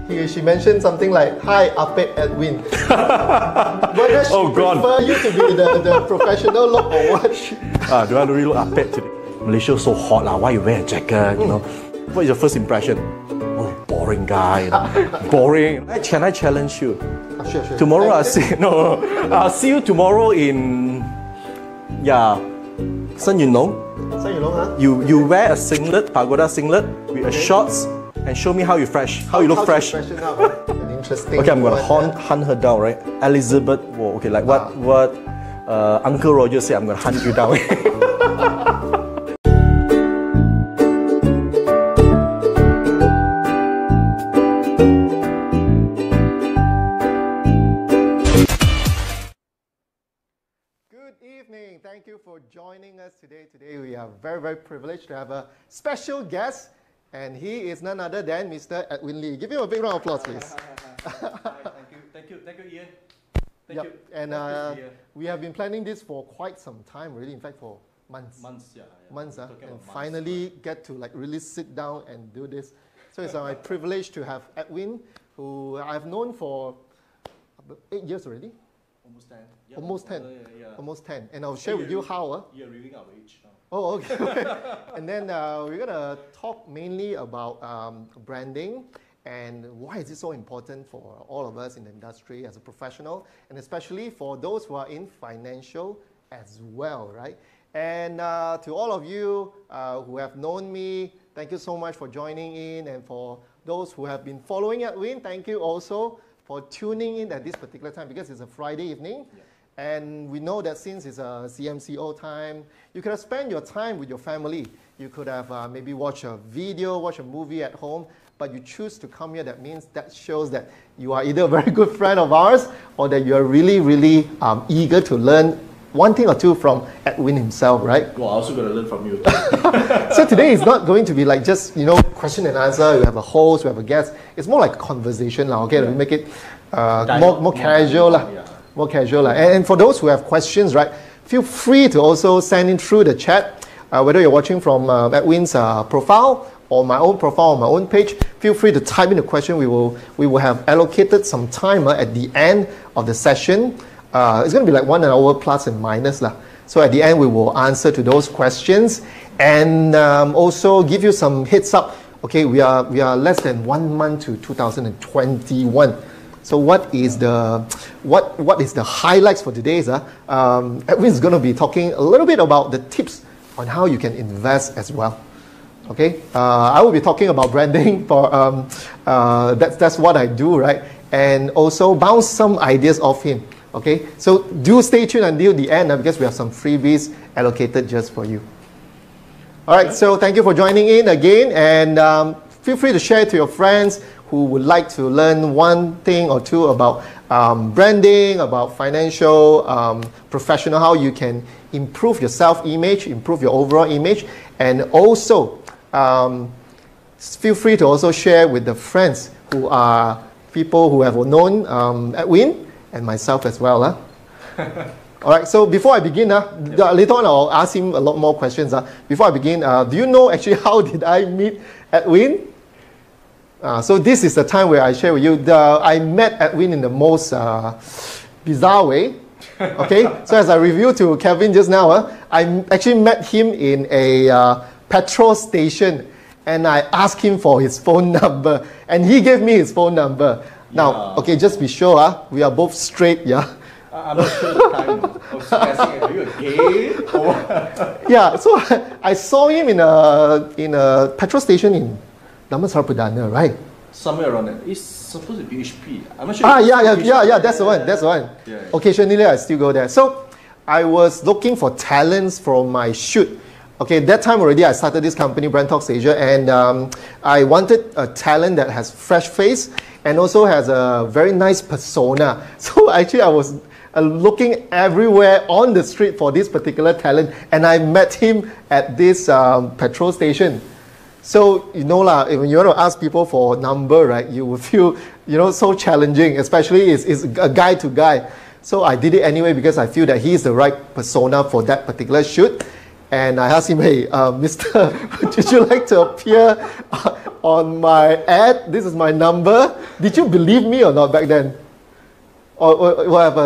she mentioned something like, "Hi, Ape Edwin." Whether she prefer you to be the professional look or what? Do I really look Ape today? Malaysia is so hot, why you wear a jacket? You know, what is your first impression? Oh, boring guy. You know? Boring. Can I challenge you? Sure. Tomorrow I'll see you tomorrow in Sun Yun Long. Sun Yun Long, huh? You wear a singlet, pagoda singlet with a shorts, and show me how you look fresh. Interesting. Okay, I'm gonna hunt her down, right? Elizabeth, okay, like what Uncle Roger said, I'm gonna hunt you down. Thank you for joining us today. Today we are very, very privileged to have a special guest, and he is none other than Mr. Edwin Lee. Give him a big round of applause, please. Thank you, Ian. Thank you. And we have been planning this for quite some time, really. In fact, for months. Months, and finally get to really sit down and do this. So it's my privilege to have Edwin, who I've known for 8 years already. Almost 10. Yeah, Almost 10. And I'll share with you how. You're revealing our age now. Oh, okay. And then we're going to talk mainly about branding and why is it so important for all of us in the industry as a professional, and especially for those who are in financial as well, right? And to all of you who have known me, thank you so much for joining in. And for those who have been following Edwin, thank you also for tuning in at this particular time, because it's a Friday evening. Yeah. And we know that since it's a CMCO time, you could have spent your time with your family. You could have maybe watched a video, watch a movie at home, but you choose to come here. That shows that you are either a very good friend of ours or that you are really, really eager to learn one thing or two from Edwin himself, right? Well, I also got to learn from you. So today is not going to be like just, question and answer. We have a host, we have a guest. It's more like a conversation, okay? We make it more casual. More casual. And for those who have questions, right, feel free to also send in through the chat, whether you're watching from Edwin's profile or my own profile on my own page. Feel free to type in the question. We will have allocated some time at the end of the session. It's going to be like 1 hour plus and minus. So at the end, we will answer to those questions and also give you some heads up. Okay, we are less than 1 month to 2021. So what is the highlights for today? Edwin is going to be talking a little bit about the tips on how you can invest as well. Okay, I will be talking about branding. That's what I do, right? And also bounce some ideas off him. Okay, so do stay tuned until the end because we have some freebies allocated just for you. All right, so thank you for joining in again, and feel free to share to your friends who would like to learn one thing or two about branding, about financial, professional, how you can improve your self-image, improve your overall image, and also feel free to also share with the friends who are people who have known Edwin and myself as well. All right, so before I begin, later on I'll ask him a lot more questions. Before I begin, do you know actually how did I meet Edwin? So this is the time where I share with you. I met Edwin in the most bizarre way. Okay, so as I reviewed to Kevin just now, I actually met him in a petrol station, and I asked him for his phone number, and he gave me his phone number. Now, okay, just be sure, we are both straight, yeah? I'm not sure the time. I was asking, are you a gay? Or yeah, so I saw him in a petrol station in Damansara Perdana, right? Somewhere around there. It's supposed to be HP. I'm not sure. Yeah, that's the one. Yeah. Occasionally, I still go there. So, I was looking for talents for my shoot. Okay, that time already, I started this company, Brandtalk Asia, and I wanted a talent that has fresh face and also has a very nice persona. So actually, I was looking everywhere on the street for this particular talent, and I met him at this petrol station. So, when you want to ask people for a number, right, you will feel, so challenging, especially it's a guy to guy. So I did it anyway because I feel that he's the right persona for that particular shoot. And I asked him, hey, mister, would you like to appear on my ad. This is my number. Did you believe me or not back then? Or have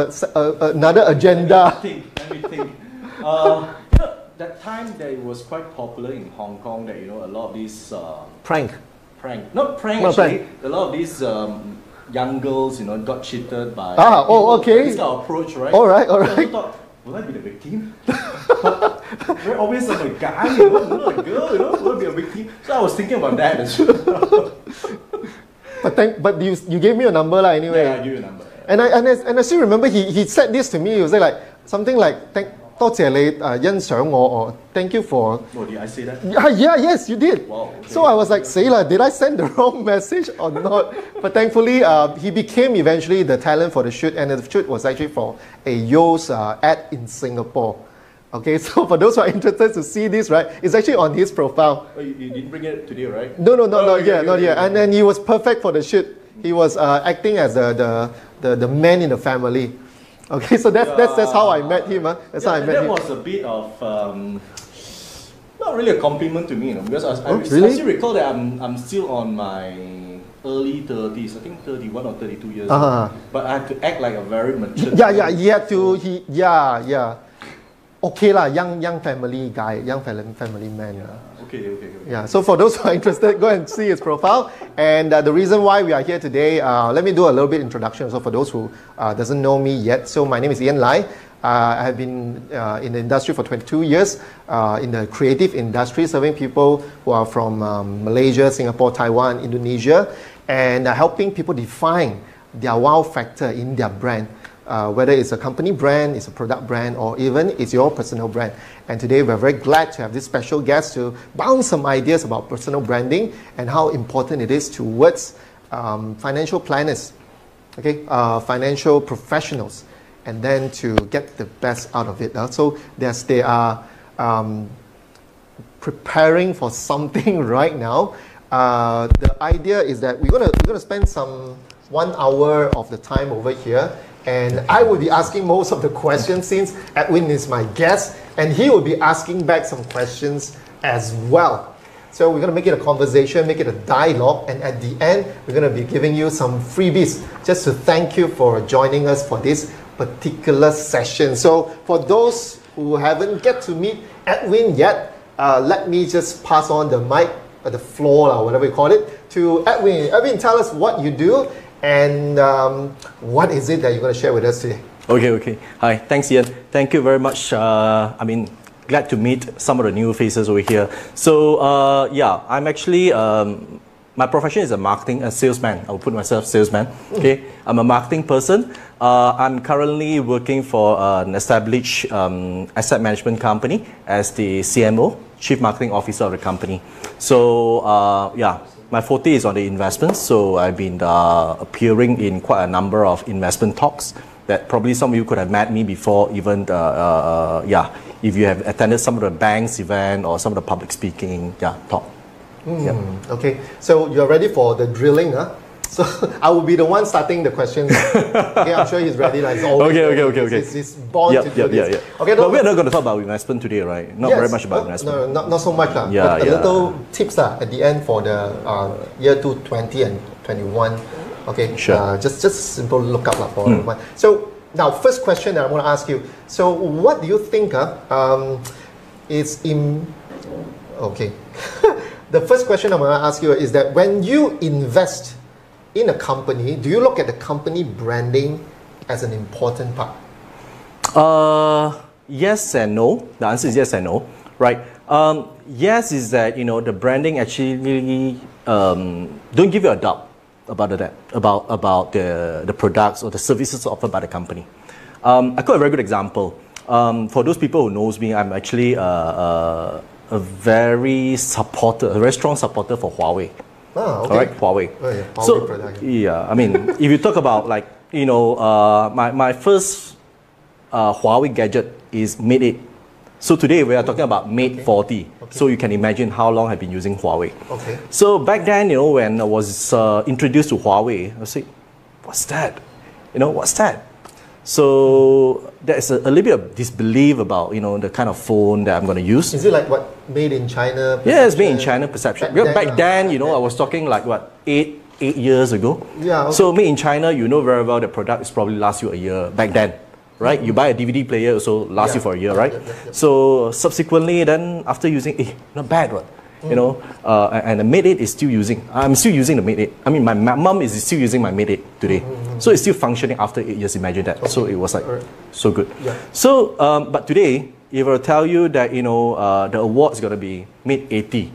another agenda? Let me think. That time that it was quite popular in Hong Kong that, a lot of these... Prank. Not prank, Not actually. prank. A lot of these young girls, got cheated by... okay. This kind of approach, right? All right. So I thought, will I be the victim? But very obvious I'm a guy, not a girl, will I be a victim? So I was thinking about that as well. But you gave me a number anyway. Yeah, I give you a number. And I still remember he said this to me. He was like something like, 多謝你欣賞我 or thank you for... Oh, did I say that? Yes, you did. Wow, okay. So I was like, did I send the wrong message or not? But thankfully, he became eventually the talent for the shoot, and the shoot was actually for a Yo's ad in Singapore. Okay, so for those who are interested to see this, right, it's actually on his profile. Oh, you didn't bring it today, right? No, not yet. And then he was perfect for the shoot. He was acting as the man in the family. Okay, so that's how I met him. That's how I met him. That was a bit of not really a compliment to me, because I really? still recall that I'm still on my early 30s. I think 31 or 32 years. But I had to act like a very mature. He had to. Okay lah, young family guy, young family man. Okay. Yeah, so for those who are interested, go and see his profile. And the reason why we are here today, let me do a little bit introduction. So for those who doesn't know me yet, so my name is Ian Lai. I have been in the industry for 22 years, in the creative industry, serving people who are from Malaysia, Singapore, Taiwan, Indonesia, and helping people define their wow factor in their brand. Whether it's a company brand, it's a product brand, or even it's your personal brand. And today we're very glad to have this special guest to bounce some ideas about personal branding and how important it is towards financial planners, okay, financial professionals, and then to get the best out of it. So they are preparing for something right now. The idea is that we're gonna spend some 1 hour of the time over here. And I will be asking most of the questions since Edwin is my guest, and he will be asking back some questions as well. So we're going to make it a conversation, make it a dialogue, and at the end, we're going to be giving you some freebies just to thank you for joining us for this particular session. So for those who haven't get to meet Edwin yet, let me just pass on the mic, the floor, or whatever you call it, to Edwin. Edwin, tell us what you do. And what is it that you're going to share with us today? Okay. Hi, thanks Ian. Thank you very much. Glad to meet some of the new faces over here. So I'm actually, my profession is a salesman. I will put myself salesman. Okay, I'm a marketing person. I'm currently working for an established asset management company as the CMO, Chief Marketing Officer of the company. So my forte is on the investments, so I've been appearing in quite a number of investment talks that probably some of you could have met me before, even if you have attended some of the banks event or some of the public speaking talk. Okay, so you're ready for the drilling, huh? So I will be the one starting the questions. Okay, I'm sure he's ready. Like, Okay. He's born to do this. Okay, but we're not going to talk about investment today, right? Not very much about investment. No, not so much. But a little tips at the end for the year 2020 and 21. Okay, sure. Just simple look up for everyone. So now, first question that I want to ask you. So what do you think is in... Okay. The first question I'm going to ask you is that when you invest in a company, do you look at the company branding as an important part? Yes and no. The answer is yes and no, right? Yes is that, the branding actually don't give you a doubt about the products or the services offered by the company. I got a very good example. For those people who knows me, I'm actually a very strong supporter for Huawei. Okay. All right, Huawei. Oh, yeah. Huawei So product. if you talk about my first Huawei gadget is Mate 8. So today we are talking about Mate 40. So you can imagine how long I've been using Huawei. Okay. So back then, when I was introduced to Huawei, I was like, what's that? What's that? So there's a little bit of disbelief about, you know, the kind of phone that I'm going to use. Is it like what, made in China? Yeah, it's made in China perception. Back then, you know, I was talking like what, eight years ago. Yeah. Okay. So made in China, you know very well the product is probably last you a year back then, right? You buy a DVD player, also lasts you for a year, right? So subsequently, then after using, not bad, what? You know, and the Mate 8 is still using. I'm still using the Mate 8. I mean, my mum is still using my Mate 8 today. So it's still functioning after 8 years, imagine that. So it was like, so good. Yeah. So, but today, if I tell you that, you know, the award is going to be Mate 80,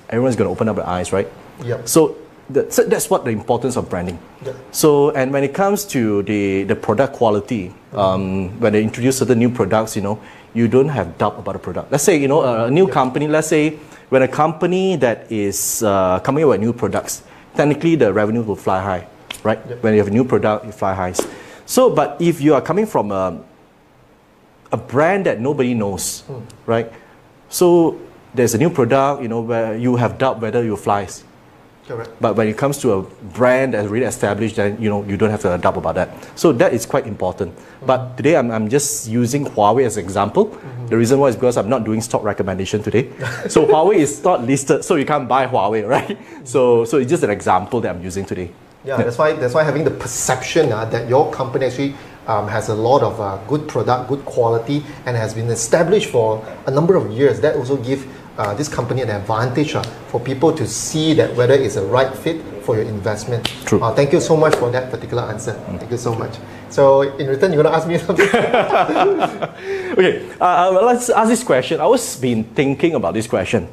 everyone's going to open up their eyes, right? Yeah. So that's what the importance of branding. Yeah. So, and when it comes to the product quality, when they introduce certain new products, you know, you don't have doubt about the product. Let's say, you know, a new company, let's say when a company that is coming up with new products, technically the revenue will fly high, right? When you have a new product, you fly high. So, but if you are coming from a brand that nobody knows, right? So there's a new product, you know, where you have doubt whether you flies. Correct. But when it comes to a brand that's really established, then you know you don't have to doubt about that. So that is quite important. But today I'm just using Huawei as an example. The reason why is because I'm not doing stock recommendation today. So Huawei is not listed, so you can't buy Huawei, right? So it's just an example that I'm using today. Yeah, that's why having the perception that your company actually has a lot of good product, good quality, and has been established for a number of years. That also gives this company an advantage for people to see that whether it's a right fit for your investment. True. Thank you so much for that particular answer. Thank you so much. So in return, you're going to ask me something? Okay, let's ask this question. I was been thinking about this question.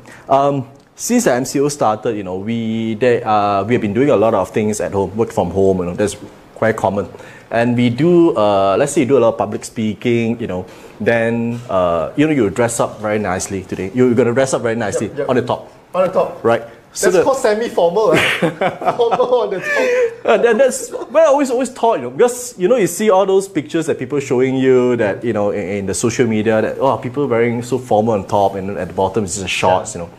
Since the MCO started, you know, we have been doing a lot of things at home, work from home, you know, that's quite common. And we do, let's say you do a lot of public speaking, you know, then, you know, you dress up very nicely today. You're going to dress up very nicely on the top. On the top. Right. So that's called semi-formal, right? Formal on the top. That's what I always thought, you know, because, you know, you see all those pictures that people showing you that, you know, in the social media that, oh, people wearing so formal on top and at the bottom is just shorts, you know.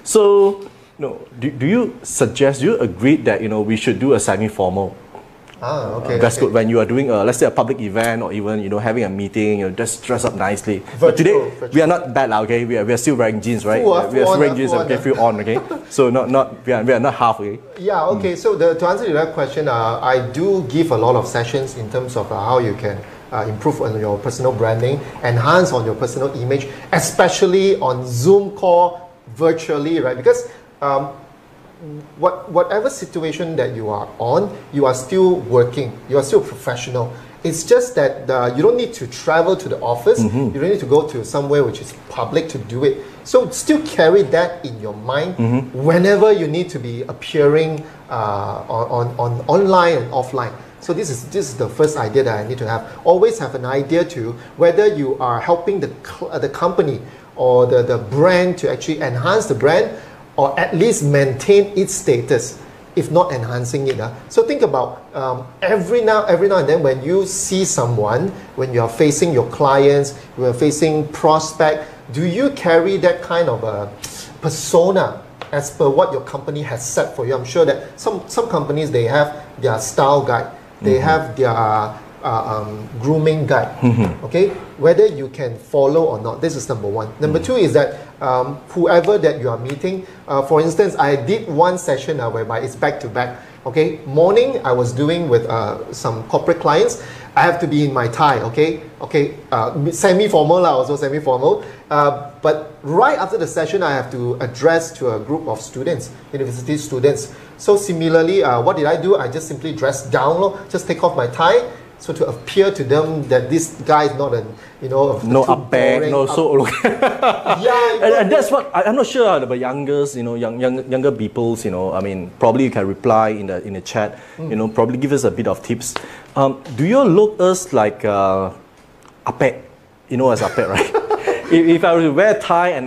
So, you know, do you suggest, do you agree that, you know, we should do a semi-formal dress code when you are doing, let's say, a public event or even, you know, having a meeting, you know, just dress up nicely. But today, we are not bad, okay? We are still wearing jeans, right? We are still wearing jeans, okay? Full on, okay? So we are not half, okay? Yeah, okay. So to answer that question, I do give a lot of sessions in terms of how you can improve on your personal branding, enhance on your personal image, especially on Zoom call virtually, right? Because whatever situation that you are on, you are still working, you are still professional. It's just that you don't need to travel to the office, you don't need to go to somewhere which is public to do it. So still carry that in your mind whenever you need to be appearing on online and offline. So this is the first idea that I need to have. Always have an idea to whether you are helping the company or the brand to actually enhance the brand, or at least maintain its status, if not enhancing it. So think about every now and then when you see someone, when you are facing your clients, you are facing prospect, do you carry that kind of a persona as per what your company has set for you? I'm sure that some companies, they have their style guide, they have their grooming guide, okay? Whether you can follow or not, this is number one. Number two is that whoever that you are meeting, for instance, I did one session whereby it's back to back, okay? Morning, I was doing with some corporate clients. I have to be in my tie, okay? Semi-formal, also semi-formal. But right after the session, I have to address to a group of students, university students. So similarly, what did I do? I just simply dressed down, just take off my tie, so to appear to them that this guy is not no up back, no so yeah, and that's what I'm not sure about youngers, you know, younger peoples, you know. I mean, probably you can reply in the chat, you know, probably give us a bit of tips. Do you look us like apek, you know, as apek, right? if I were to wear a tie and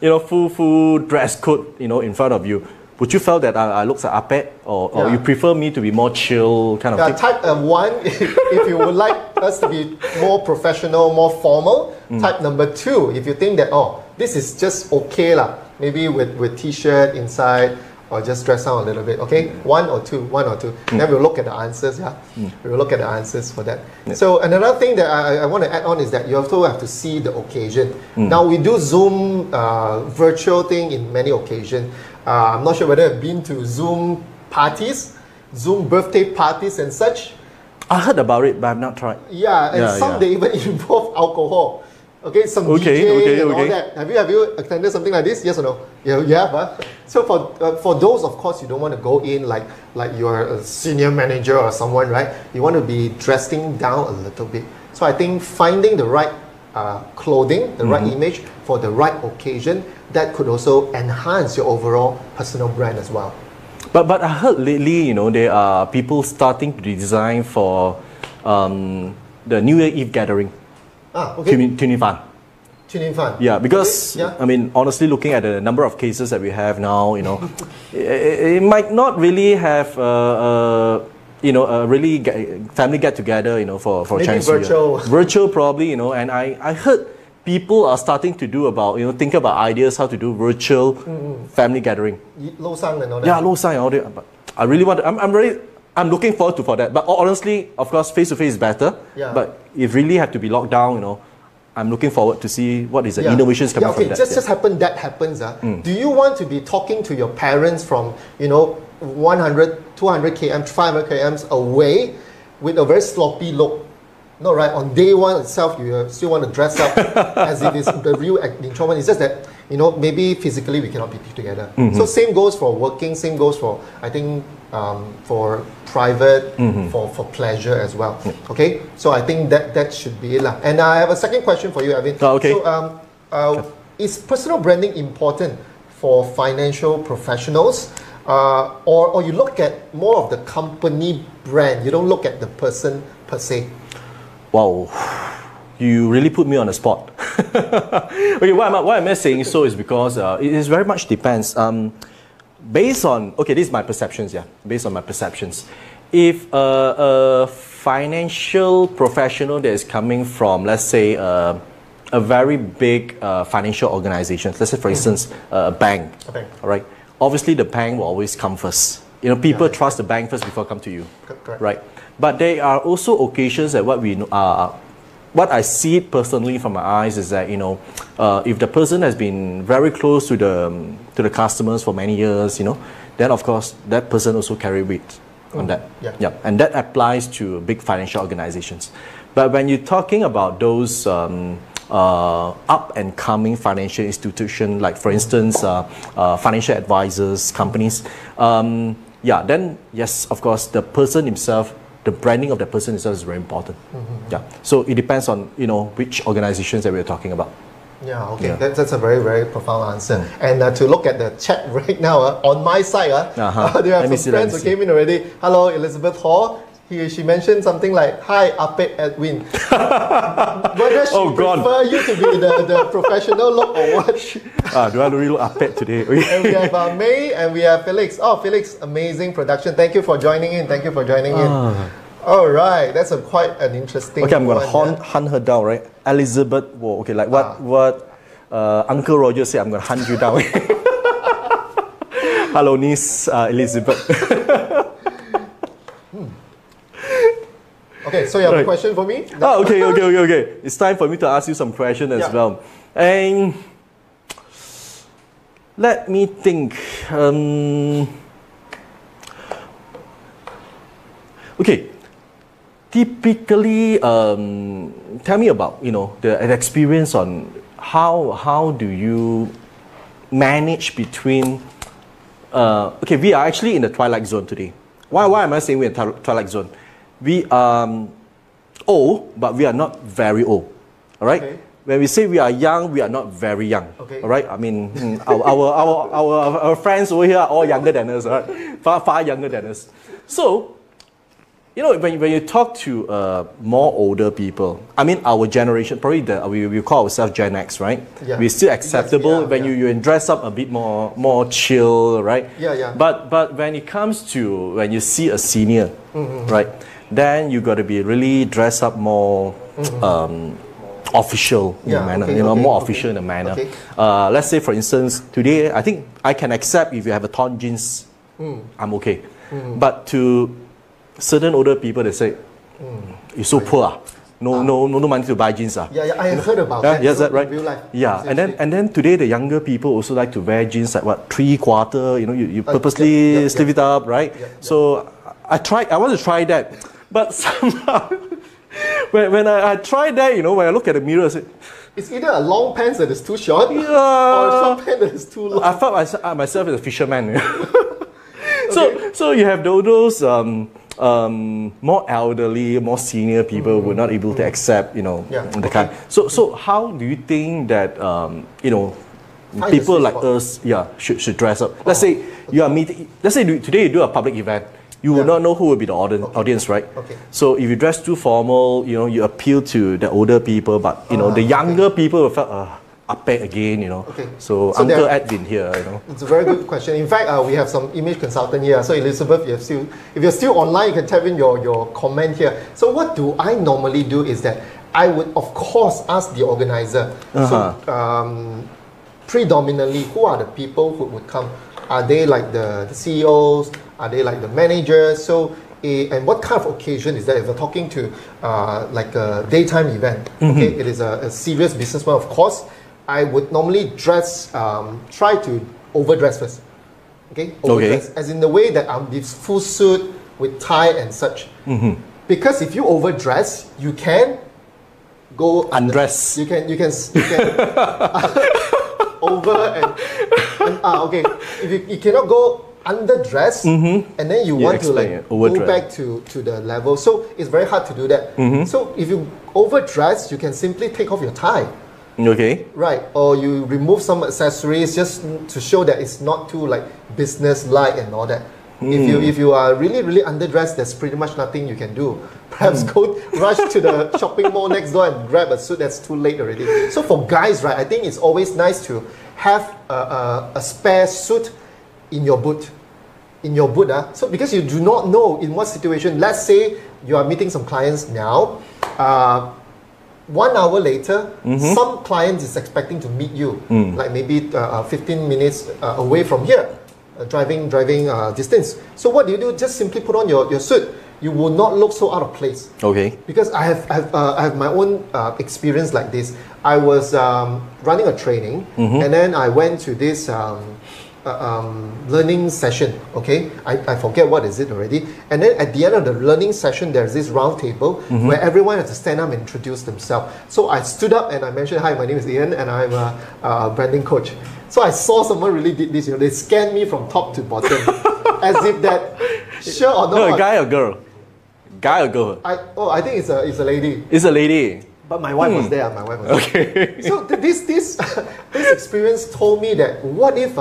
you know, full dress code, you know, in front of you, would you feel that I look like apek, or you prefer me to be more chill kind of thing? Type 1, if you would like us to be more professional, more formal. Type number 2, if you think that, oh, this is just okay lah, maybe with t-shirt inside, or just dress down a little bit? Okay, one or two. Then we'll look at the answers. Yeah, we will look at the answers for that. So another thing that I want to add on is that you also have to see the occasion. Now we do Zoom virtual thing in many occasions. I'm not sure whether you've been to Zoom parties, Zoom birthday parties and such. I heard about it, but I've not tried. Yeah, and some they even involve alcohol. Okay, some DJ and all that. Have you attended something like this? Yes or no? Yeah, you have. Huh? So for those, of course, you don't want to go in like you're a senior manager or someone, right? You want to be dressing down a little bit. So I think finding the right clothing, the right image for the right occasion, that could also enhance your overall personal brand as well. But I heard lately, there are people starting to design for the New Year Eve gathering. Tuning fun. Yeah, because I mean, honestly, looking at the number of cases that we have now, it might not really have really family get together, for maybe Chinese virtual. New Year. Virtual probably, and I heard people are starting to do about, think about ideas how to do virtual family gathering. Low sang and all that. Yeah, low sang and all that. But I really want to, I'm looking forward to for that. But honestly, of course, face to face is better. Yeah. But if really have to be locked down, I'm looking forward to see what is the innovations coming from that. Just happens. Do you want to be talking to your parents from 100, 200 km, 500 km away with a very sloppy look? No, right? On day one itself, you still want to dress up as if it's the real intro. It's just that maybe physically we cannot be together. So same goes for working. Same goes for I think for private, for pleasure as well. Okay, so I think that should be it lah. And I have a second question for you, Edwin. Okay. So is personal branding important for financial professionals, or you look at more of the company brand? You don't look at the person per se. Wow, you really put me on the spot. Okay, why am I saying so is because it is very much depends. Based on, this is my perceptions, based on my perceptions. If a financial professional that is coming from, let's say, a very big financial organization, let's say for instance, a bank, all right? Obviously the bank will always come first. People trust the bank first before come to you, correct. Right? But there are also occasions that what I see it personally from my eyes is that if the person has been very close to the customers for many years, then of course that person also carry weight on that. And that applies to big financial organizations. But when you're talking about those up and coming financial institutions, like for instance financial advisors, companies, then yes, of course the person himself, the branding of the person itself is very important. So it depends on which organizations that we're talking about. That's a very, very profound answer. And to look at the chat right now, on my side, there are some friends who came in already. Hello, Elizabeth Hall. She mentioned something like, "Hi, Apet Edwin." Whether she prefer you to be the professional look or what? Do I really look Apet today? And we have May and we have Felix. Oh, Felix, amazing production. Thank you for joining in. All right, that's quite an interesting. Okay, I'm going to hunt her down, right? Elizabeth, whoa, okay, like what Uncle Roger said, I'm going to hunt you down. Hello, niece Elizabeth. Okay, so you have a question for me? Okay. It's time for me to ask you some questions as well. And let me think. Okay. Typically, tell me about the experience on how do you manage between. We are actually in the twilight zone today. Why am I saying we're in the twilight zone? We are old, but we are not very old. All right. Okay. When we say we are young, we are not very young. Okay. All right. I mean, our friends over here are all younger than us. All right. Far younger than us. So, when you talk to more older people, I mean, our generation, probably we call ourselves Gen X, right? Yeah. We're still acceptable when you dress up a bit more chill, right? But when it comes to when you see a senior, right? Then you got to be really dressed up more official in a manner, more official in a manner. Let's say, for instance, today I think I can accept if you have a torn jeans I'm okay. But to certain older people, they say, you're so poor. No money to buy jeans. Yeah, I heard about that. Yes, that right? In real life. Yeah, and then today the younger people also like to wear jeans like what, 3/4, you purposely sleeve it up, right? So I want to try that. But somehow, when I tried that, when I look at the mirror, I say, it's either a long pants that is too short or a short pants that is too long. I felt myself as a fisherman. So you have those more elderly, more senior people who are not able to accept, the kind. So how do you think that people like us, should dress up? Let's say you are meeting. Let's say today you do a public event. You will not know who will be the audience, right? Okay. So if you dress too formal, you appeal to the older people, but the younger people will feel up again, Okay. So Uncle Edwin here, It's a very good question. In fact, we have some image consultant here. So Elizabeth, if you're still online, you can type in your comment here. So what do I normally do is that I would, of course, ask the organizer. So predominantly, who are the people who would come? Are they like the CEOs? Are they like the managers? So, and what kind of occasion is that? If we're talking to like a daytime event, okay, it is a serious business one, of course, I would normally dress, try to overdress first. Okay, overdress, as in the way that I'm this full suit with tie and such. Because if you overdress, you can go undress. You can over and okay. If you cannot go underdressed, and then you want to go back to the level, so it's very hard to do that. So if you overdress, you can simply take off your tie. Okay. Right, or you remove some accessories just to show that it's not too like business-like and all that. If you are really underdressed, there's pretty much nothing you can do. Perhaps go rush to the shopping mall next door and grab a suit. That's too late already. So for guys, right, I think it's always nice to have a spare suit in your boot. So because you do not know in what situation. Let's say you are meeting some clients now. 1 hour later, some client is expecting to meet you, like maybe 15 minutes away from here, driving distance. So what do? Just simply put on your suit. You will not look so out of place. Okay. Because I have my own experience like this. I was running a training, and then I went to this learning session. Okay, I forget what is it already. And then at the end of the learning session, there's this round table where everyone has to stand up and introduce themselves. So I stood up and I mentioned, "Hi, my name is Ian, and I'm a branding coach." So I saw someone really did this. They scanned me from top to bottom, as if that, sure or not. No, a guy or girl? Guy or girl? I think it's a lady. It's a lady. But my wife was there. My wife was there. So this experience told me that what if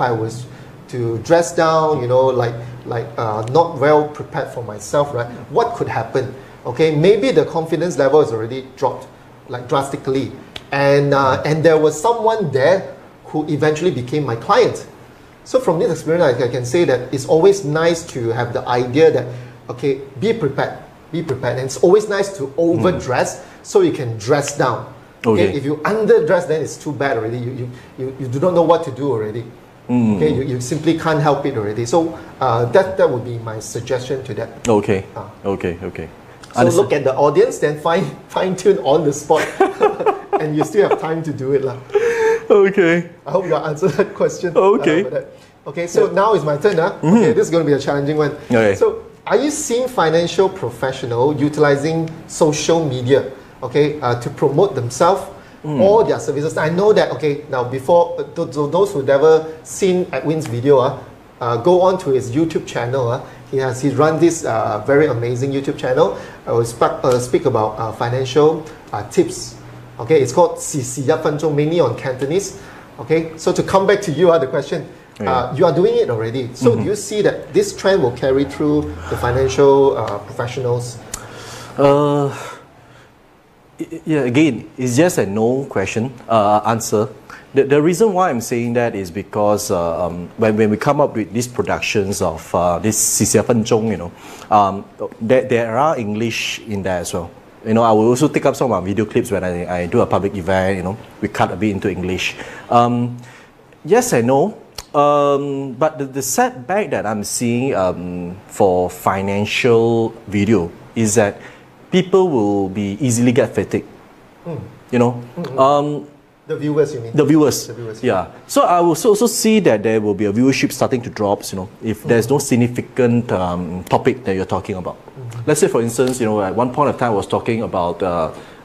I was to dress down, not well prepared for myself, right? What could happen? Okay, maybe the confidence level is already dropped, like drastically, and there was someone there who eventually became my client. So from this experience, I can say that it's always nice to have the idea that, okay, be prepared. And it's always nice to overdress so you can dress down. Okay. If you underdress, then it's too bad already. You do not know what to do already. Okay, you simply can't help it already. So that would be my suggestion to that. Okay. So look at the audience, then fine tune on the spot, and you still have time to do it, lah. Okay. I hope you answered that question. Okay. Okay. So now it's my turn, Okay, this is going to be a challenging one. Okay. So, are you seeing financial professional utilizing social media, to promote themselves or their services? I know that, now before, those who never seen Edwin's video, go on to his YouTube channel. He's run this very amazing YouTube channel. I will speak about financial tips. Okay, it's called 41分钟, mainly on Cantonese. Okay, so to come back to you, the question. You are doing it already. So do you see that this trend will carry through the financial professionals? Again, it's just a no question answer. The reason why I'm saying that is because when we come up with these productions of this 41分钟, there are English in there as well. I will also take up some of my video clips when I do a public event. We cut a bit into English. Yes and no. But the setback that I'm seeing for financial video is that people will be easily get fatigued. You know, the viewers, you mean? The viewers. The viewers, yeah. So I will also see that there will be a viewership starting to drop. You know, if there's no significant topic that you're talking about. Let's say, for instance, you know, at one point of time I was talking about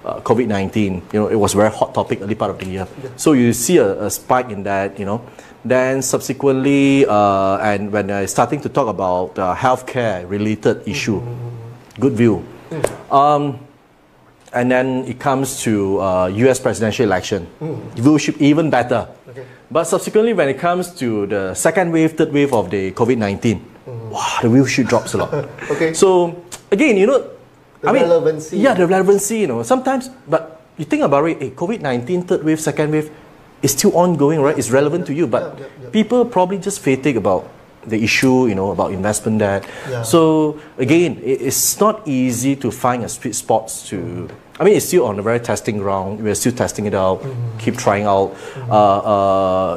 COVID-19. You know, it was a very hot topic early part of the year. So you see a spike in that. You know, then subsequently, and when I starting to talk about healthcare related issue, good view. And then it comes to US presidential election, viewership even better. Okay. But subsequently, when it comes to the second wave, third wave of the COVID-19, wow, the viewership drops a lot. Okay. So again, you know, relevancy. Yeah, the relevancy, you know, sometimes, but you think about it, hey, COVID-19, third wave, second wave, is still ongoing, right? It's relevant to you, but people probably just fatigue about the issue, you know, about investment debt. So again, it's not easy to find a sweet spot to. I mean, it's still on a very testing ground. We're still testing it out, keep trying out.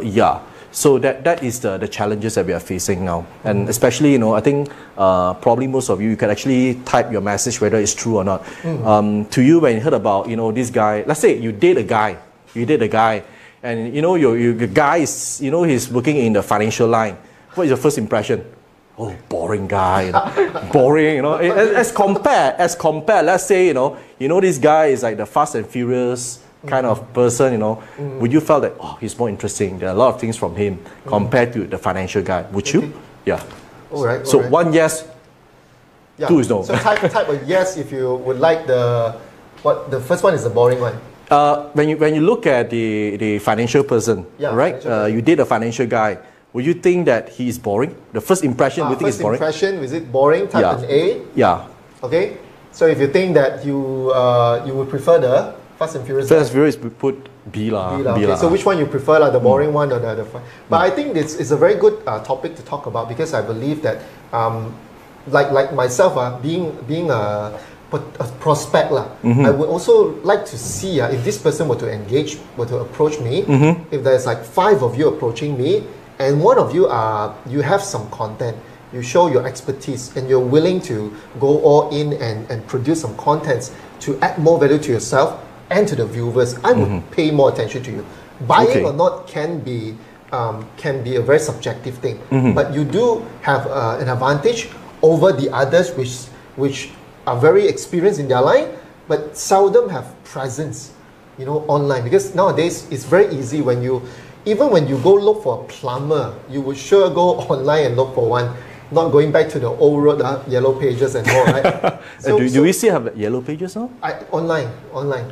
Yeah. So that is the challenges that we are facing now, and especially, you know, I think probably most of you can actually type your message whether it's true or not. To you, when you heard about, you know, this guy, let's say you date a guy, and you know your guy is, you know, he's working in the financial line. What is your first impression? Oh, boring guy, you know? Boring, you know. As compared, let's say, you know, this guy is like the Fast and Furious kind of person, you know. Would you felt that, oh, he's more interesting? There are a lot of things from him compared to the financial guy. Would you? Yeah. All right. So one yes, two is no. So type a yes if you would like the first one is the boring one. When you look at the financial person, right? You date a financial guy. Would you think that he is boring? The first impression, you think it's boring? First impression, is it boring? Type an A. Yeah. Okay. So if you think that you would prefer the Fast and Furious. Fast and Furious, put B lah. Okay. So which one you prefer, the boring one or the other one? But I think it's a very good topic to talk about, because I believe that, like myself, being a prospect, I would also like to see if this person were to engage, were to approach me. If there's like 5 of you approaching me, and one of you you have some content, you show your expertise, and you're willing to go all in and produce some contents to add more value to yourself and to the viewers, I would pay more attention to you. Buying or not can be a very subjective thing, but you do have an advantage over the others which are very experienced in their line, but seldom have presence, you know, online. Because nowadays it's very easy even when you go look for a plumber, you would sure go online and look for one, not going back to the old road, yellow pages and all, right? Do we still have yellow pages now? Online.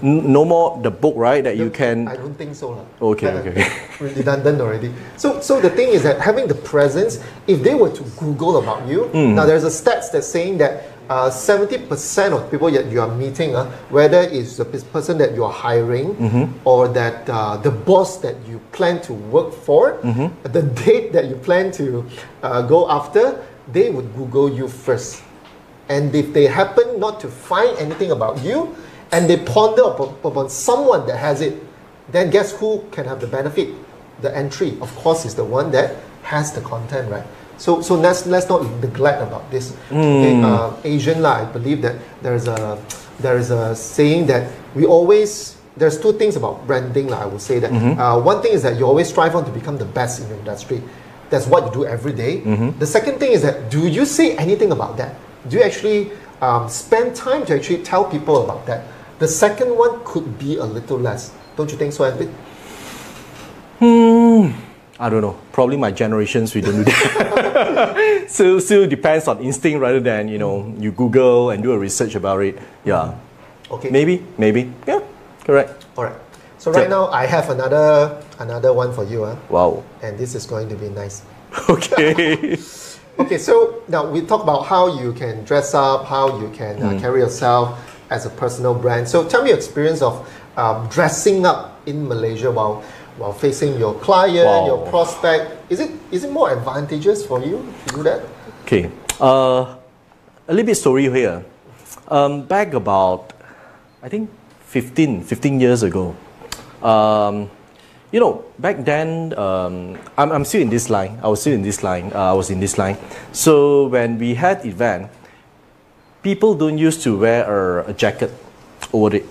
No more the book, right? That you can. I don't think so. Okay. Redundant already. So the thing is that having the presence, if they were to Google about you, now there's a stats that's saying that 70% of people that you are meeting, whether it's the person that you are hiring or that the boss that you plan to work for, the date that you plan to go after, they would Google you first. And if they happen not to find anything about you, and they ponder upon someone that has it, then guess who can have the benefit? The entry, of course, is the one that has the content, right? So let's not neglect about this. Asian, I believe that there is a saying that there's 2 things about branding, I would say that. One thing is that you always strive on to become the best in your industry. That's what you do every day. The second thing is that, do you say anything about that? Do you actually spend time to actually tell people about that? The second one could be a little less. Don't you think so, Edwin? I don't know. Probably my generations, we don't do that. So still depends on instinct rather than, you know, you Google and do a research about it. Yeah. Okay. Maybe. Yeah. Correct. All right. So right now I have another one for you. Wow. And this is going to be nice. Okay. Okay. So now we talk about how you can dress up, how you can carry yourself as a personal brand. So tell me your experience of dressing up in Malaysia while facing your client, your prospect. Is it more advantageous for you to do that? Okay. A little bit story here. Back about, I think 15 years ago, you know, back then, I'm still in this line. I was still in this line. I was in this line. So when we had event, people don't used to wear a jacket over it.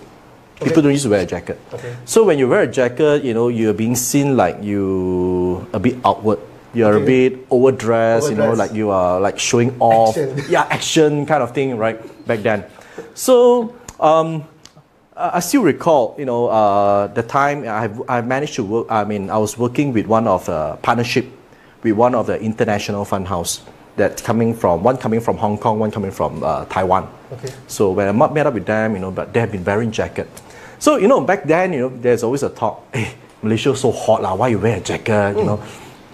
People don't used to wear a jacket. So when you wear a jacket, you know, you're being seen like you a bit outward. You're a bit overdressed, you know, like you are like showing off. Action. Yeah, action kind of thing, right? Back then. So I still recall, you know, the time I managed to work. I mean, I was working with one of the partnership with one of the international fund house that one coming from Hong Kong, one coming from Taiwan. So when I met up with them, you know, but they have been wearing jacket. So you know, back then, you know, there's always a talk. Hey, Malaysia so hot lah. Why you wear a jacket? You know,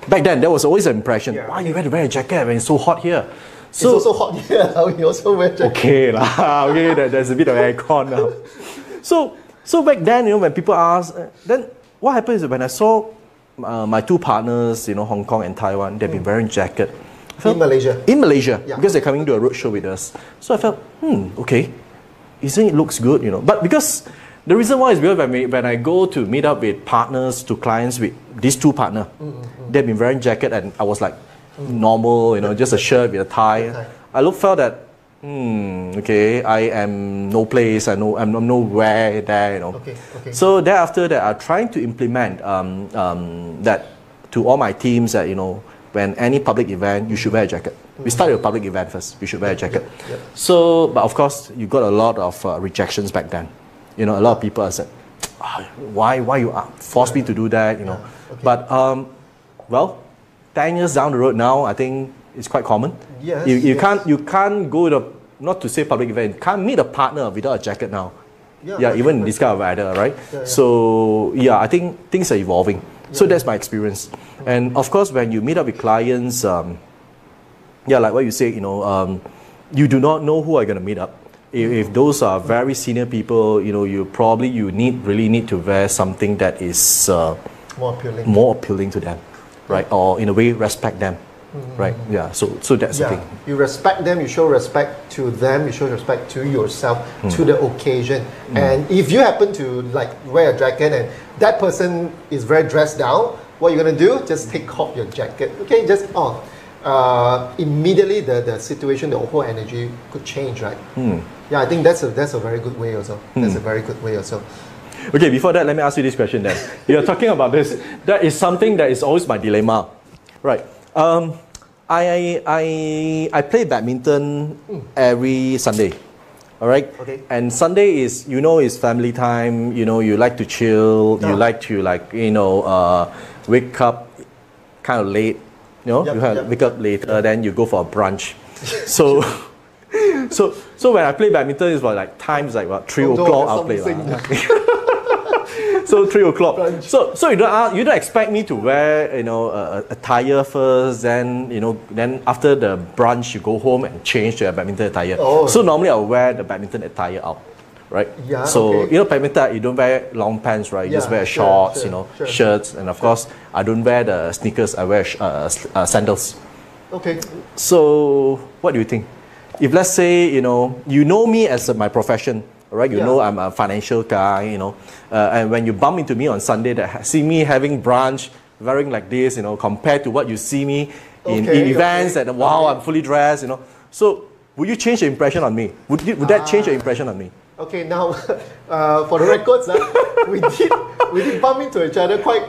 back then there was always an impression. Why you wear a jacket when it's so hot here? So, it's also hot here. We also wear jacket. Okay lah. Okay, there's a bit of aircon now. So back then, you know, when people ask, then what happens is when I saw my two partners, you know, Hong Kong and Taiwan, they've been wearing jacket. In Malaysia? In Malaysia, because they're coming to a roadshow with us. So I felt, okay, isn't it looks good, you know? But because, the reason why is because when I go to meet up with partners, to clients with these two partners, they've been wearing jacket and I was like, normal, you know, just a shirt with a tie. I felt that, okay, I am no place, I'm nowhere there, you know. So thereafter that, I'm trying to implement that to all my teams that, you know, when any public event, you should wear a jacket. We start with a public event first, we should wear a jacket. So, but of course, you got a lot of rejections back then. You know, a lot of people said, why you force me to do that, you know. But, well, 10 years down the road now, I think it's quite common. You can't go to, not to say public event, you can't meet a partner without a jacket now. Even in this kind of weather, right? So, yeah, I think things are evolving. So that's my experience. And of course, when you meet up with clients, like what you say, you know, you do not know who are going to meet up. If those are very senior people, you know, you really need to wear something that is more appealing to them, right? Or in a way, respect them, right? Yeah. So that's the thing. You respect them. You show respect to them. You show respect to yourself, to the occasion. And if you happen to like wear a jacket and that person is very dressed down, what you're gonna do? Just take off your jacket. Okay, just on. Immediately the situation, the whole energy could change, right? Yeah, I think that's a very good way also. That's a very good way also. Okay, before that, let me ask you this question then. You're talking about this. That is something that is always my dilemma, right? I play badminton every Sunday. All right. And Sunday is, you know, is family time. You know, you like to chill. You like to wake up kind of late. You know, wake up later, then you go for a brunch. So when I play badminton, it's like times like what 3 o'clock I'll play. So 3 o'clock. So you don't expect me to wear, you know, a attire first, then you know, then after the brunch you go home and change to a badminton attire. So normally I'll wear the badminton attire out, right? You know, badminton you don't wear long pants, right? You just wear shorts, you know, shirts, and of course I don't wear the sneakers. I wear sandals. So what do you think? If let's say you know me as my profession. Right, you know I'm a financial guy, you know, and when you bump into me on Sunday, that see me having brunch, wearing like this, you know, compared to what you see me in events, and wow, I'm fully dressed, you know. So, would you change your impression on me? Would that change your impression on me? Okay, now for the records, we did bump into each other quite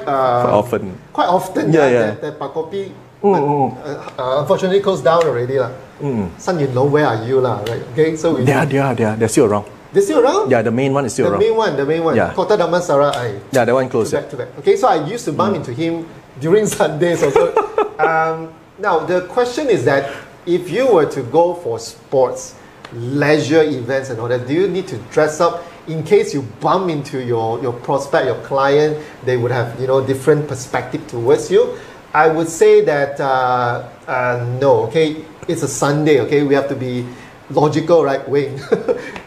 often. Quite often, That Pakopi, unfortunately, closed down already, lah. Sun Yun Lo, where are you, lah? Right? Okay, so they're still around. They're still around? Yeah, the main one is still around. The main one. Yeah. Kota Damansara. Yeah, that one closed. Too bad. Okay, so I used to bump into him during Sundays also. Now, the question is that if you were to go for sports, leisure events and all that, do you need to dress up in case you bump into your prospect, your client? They would have, you know, different perspective towards you. I would say that no, okay, it's a Sunday, okay, we have to be logical, right, Wayne?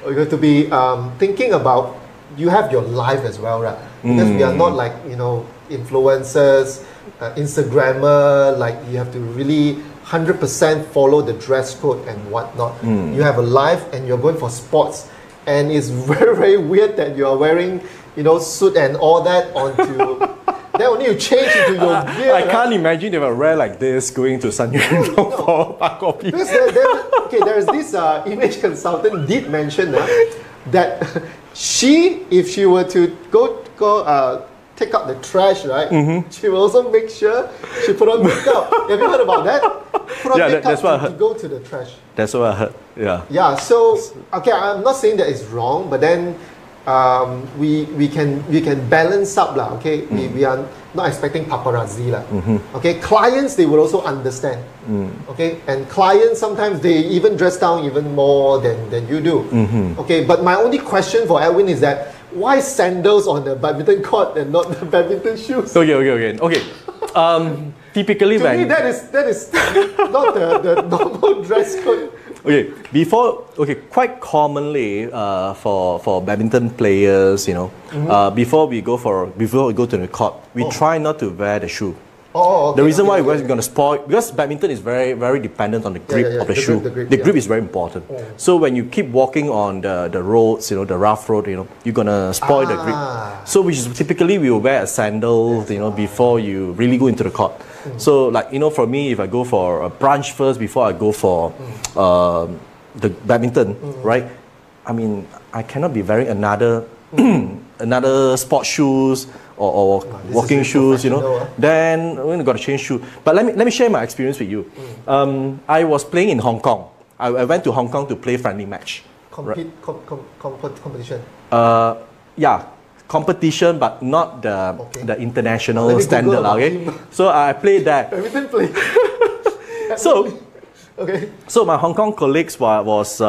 We have to be thinking about, you have your life as well, right? Because we are not like, you know, influencers, Instagrammer, like you have to really 100% follow the dress code and whatnot. You have a life and you're going for sports, and it's very, very weird that you are wearing, you know, suit and all that onto Then only you change into your gear. I can't imagine if I wear like this going to San Yuan for parkour. Because there's this image consultant did mention that if she were to go take out the trash, right? She will also make sure she put on makeup. Have you heard about that? Put on makeup that's what I heard. to go to the trash. That's what I heard. Yeah. Yeah. So okay, I'm not saying that it's wrong, but then we can balance up lah. Okay, we are not expecting paparazzi lah. Okay, clients they will also understand. Okay, and clients sometimes they even dress down even more than you do. Okay, but my only question for Edwin is that why sandals on the badminton court and not the badminton shoes? Okay. Typically, to me that is not the normal dress code. Quite commonly for badminton players, before we go to the court, we try not to wear the shoe. The reason why we're going to spoil, because badminton is very, very dependent on the grip of the shoe. The grip is very important. So when you keep walking on the roads, the rough road, you're going to spoil the grip. So which is typically we will wear a sandal, before you really go into the court. So like, for me, if I go for a brunch first before I go for the badminton, right? I mean, I cannot be wearing another sport shoes or walking shoes, then we're going to change shoe. But let me share my experience with you. I was playing in Hong Kong. I went to Hong Kong to play friendly match. Competition? Yeah, competition, but not the international standard. Okay, so I played that. Everything played. So my Hong Kong colleagues was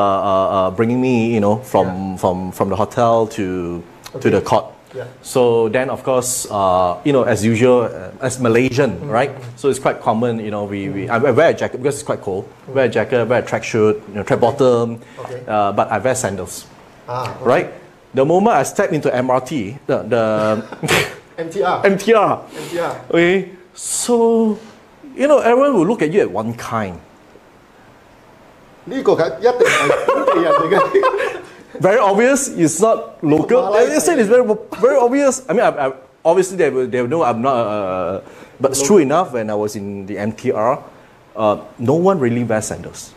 bringing me, from the hotel to the court. Yeah. So then, of course, as usual, as Malaysian, right? So it's quite common, I wear a jacket because it's quite cold. Wear a jacket, wear a tracksuit, track bottom, but I wear sandals. Right? The moment I step into MRT, the MTR. Okay, so everyone will look at you at one kind. Very obvious, it's not local. I said it's very, very obvious. I mean, obviously they will know I'm not. But it's true enough. When I was in the MTR, no one really wears sandals.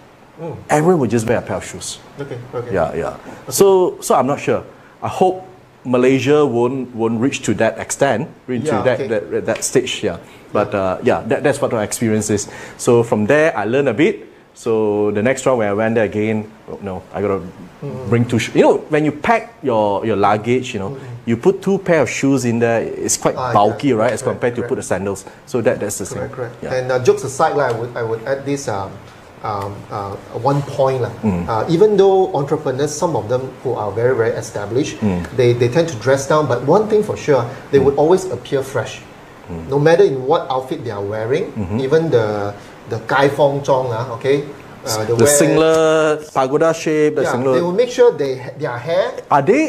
Everyone would just wear a pair of shoes. Okay. Yeah. Okay. So I'm not sure. I hope Malaysia won't reach to that extent, that stage. Yeah. But that's what my experience is. So from there, I learned a bit. So the next round when I went there again, I gotta bring two shoes. When you pack your luggage, you put two pair of shoes in there. It's quite bulky, right? As compared to put the sandals. So that's the same. Correct. Yeah. And jokes aside, I would add this one point. Even though entrepreneurs, some of them who are very, very established, they tend to dress down. But one thing for sure, they would always appear fresh. No matter in what outfit they are wearing, even the Kai Fong Zhong, okay? The singlet, pagoda shape, the singlet. They will make sure their hair.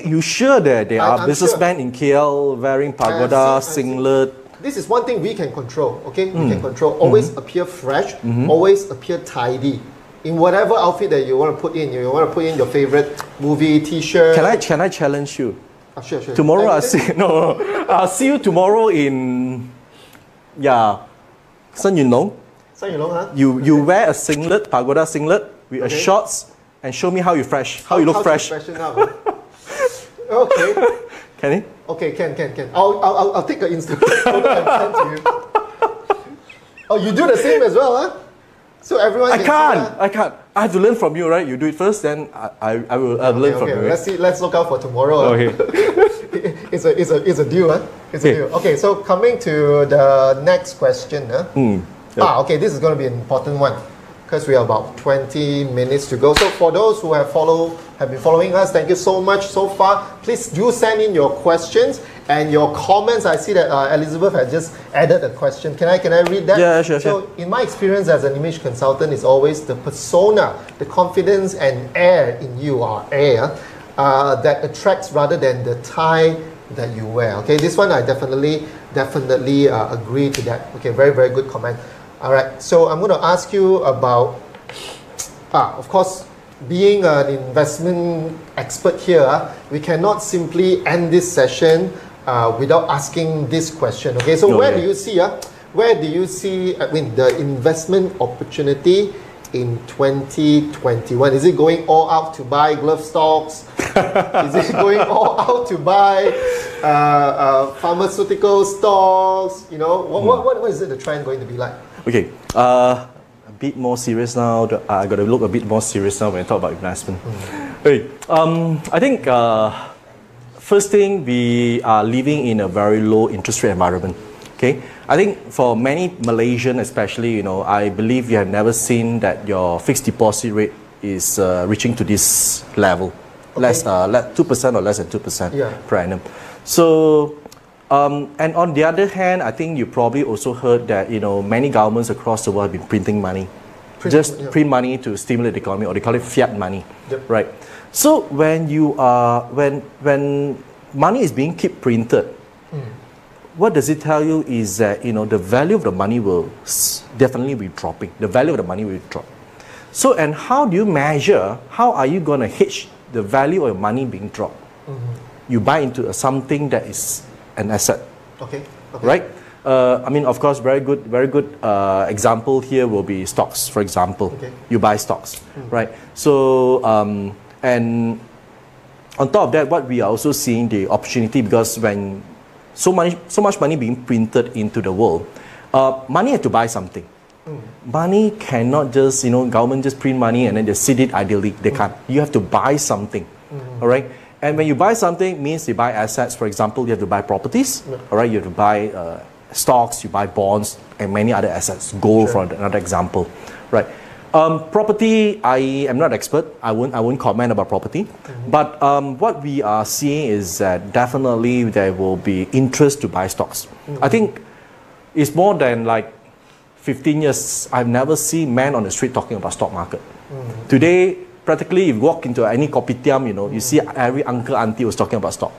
You sure that they are businessmen in KL wearing pagoda, singlet? This is one thing we can control, okay? We can control. Always appear fresh, always appear tidy. In whatever outfit that you want to put in, your favorite movie, t-shirt. Can I challenge you? Sure. Tomorrow I'll see you tomorrow in San Yun Long. You wear a singlet, pagoda singlet with a shorts, and show me how you look fresh. Okay. Can he? Okay, can. I'll take an Instagram photo and send to you. Oh, you do the same as well, huh? So everyone. I can't. I have to learn from you, right? You do it first, then I will learn from you. Right? Let's look out for tomorrow. Okay. It's a deal, huh? It's a deal. Okay, so coming to the next question, huh? Okay, this is going to be an important one because we are about 20 minutes to go. So for those who have been following us, thank you so much so far. Please do send in your questions and your comments. I see that Elizabeth has just added a question. Can I read that? Yeah, sure. So in my experience as an image consultant, it's always the persona, the confidence and air in you, that attracts rather than the tie that you wear. Okay, this one I definitely agree to that. Okay, very, very good comment. All right, so I'm going to ask you about, of course, being an investment expert here, we cannot simply end this session without asking this question. Okay, so where do you see, I mean, the investment opportunity in 2021? Is it going all out to buy glove stocks? Is it going all out to buy pharmaceutical stocks? You know, what is it, the trend going to be like? Okay, a bit more serious now. I got to look a bit more serious now when I talk about investment. Hey, I think first thing, we are living in a very low interest rate environment. Okay, I think for many Malaysians especially, you know, I believe you have never seen that your fixed deposit rate is reaching to this level, less 2% or less than 2% per annum. So, and on the other hand, I think you probably also heard that, you know, many governments across the world have been printing money, print money to stimulate the economy, or they call it fiat money, right? So when you are when money is being keep printed, what does it tell you is that, you know, the value of the money will definitely be dropping. The value of the money will drop. So, and how do you measure, how are you going to hedge the value of your money being dropped? You buy into something that is an asset. Okay. Right? I mean, of course, very good example here will be stocks, for example. You buy stocks, right? So, and on top of that, what we are also seeing the opportunity, because when so much money being printed into the world, money has to buy something. Money cannot just, you know, government just print money and then they sit it idly. They can't. You have to buy something, all right? And when you buy something, means you buy assets. For example, you have to buy properties, all right? You have to buy stocks, you buy bonds, and many other assets. Gold, for another example, right? Property, I am not expert. I won't comment about property. But what we are seeing is that definitely there will be interest to buy stocks. I think it's more than like 15 years. I've never seen men on the street talking about stock market. Today, practically, if you walk into any kopitiam, you know, you see every uncle, auntie was talking about stock.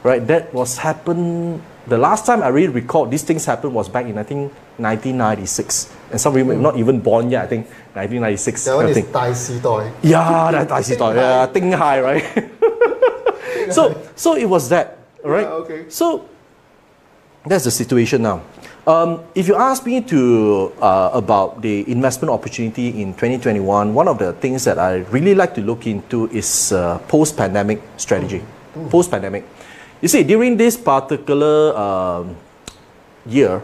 Right? That was happened. The last time I really recall these things happened was back in, I think, 1996. And some people not even born yet, I think, 1996. That one is 大時代. Yeah, that's 大時代, yeah, 丁蟹, right? So it was that, right? So that's the situation now. If you ask me to about the investment opportunity in 2021, one of the things that I really like to look into is post-pandemic strategy. Post-pandemic. You see, during this particular year,